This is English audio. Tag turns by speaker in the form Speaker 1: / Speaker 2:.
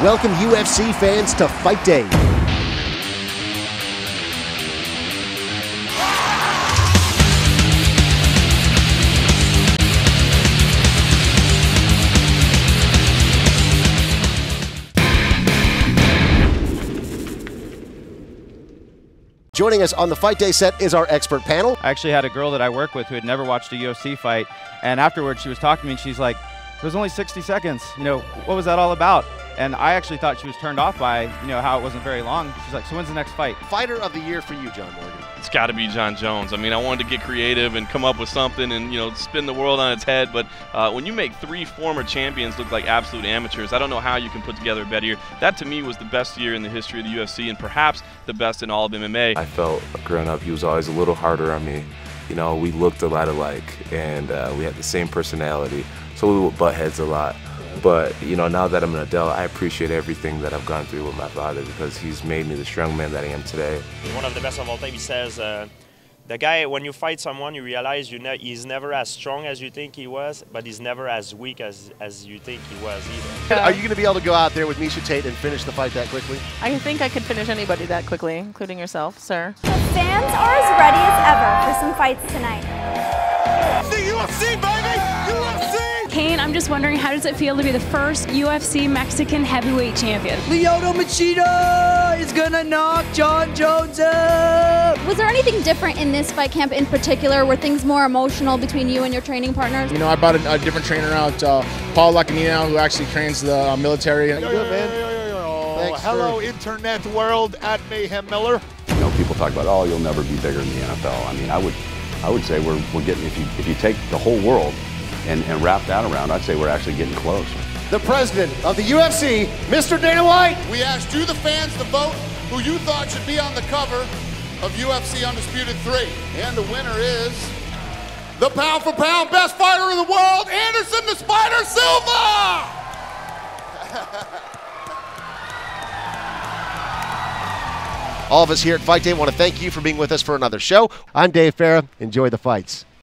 Speaker 1: Welcome UFC fans to Fight Day. Joining us on the Fight Day set is our expert panel.
Speaker 2: I actually had a girl that I work with who had never watched a UFC fight, and afterwards she was talking to me and she's like, it was only 60 seconds, what was that all about? And I actually thought she was turned off by, how it wasn't very long. She's like, so when's the next fight?
Speaker 1: Fighter of the year for you, John Morgan.
Speaker 3: It's got to be John Jones. I mean, I wanted to get creative and come up with something and, spin the world on its head. But when you make 3 former champions look like absolute amateurs, I don't know how you can put together a better year. That, to me, was the best year in the history of the UFC and perhaps the best in all of MMA.
Speaker 4: I felt growing up he was always a little harder on me. We looked a lot alike, and we had the same personality, so we would butt heads a lot. But, now that I'm an adult, I appreciate everything that I've gone through with my father because he's made me the strong man that I am today.
Speaker 5: One of the best of all time, he says, the guy, when you fight someone, you realize he's never as strong as you think he was, but he's never as weak as you think he was either.
Speaker 1: Are you going to be able to go out there with Miesha Tate and finish the fight that quickly?
Speaker 6: I think I could finish anybody that quickly, including yourself, sir.
Speaker 7: The fans are as ready as ever for some fights tonight.
Speaker 8: The UFC, baby! UFC!
Speaker 9: Kane, I'm just wondering, how does it feel to be the first UFC Mexican heavyweight champion?
Speaker 10: Lyoto Machida is gonna knock John Jones out!
Speaker 7: Was there anything different in this fight camp in particular? Were things more emotional between you and your training partners?
Speaker 11: I brought a different trainer out, Paul Lacanino, who actually trains the military.
Speaker 8: Yo, man. Hello, internet world, at Mayhem Miller.
Speaker 12: People talk about, oh, you'll never be bigger than the NFL. I mean, I would say we're getting, if you take the whole world and wrap that around, I'd say we're actually getting close.
Speaker 1: The president of the UFC, Mr. Dana White.
Speaker 8: We asked you, the fans, to vote who you thought should be on the cover of UFC Undisputed 3. And the winner is the pound-for-pound best fighter in the world, Anderson the Spider Silva!
Speaker 1: All of us here at Fight Day want to thank you for being with us for another show. I'm Dave Farah. Enjoy the fights.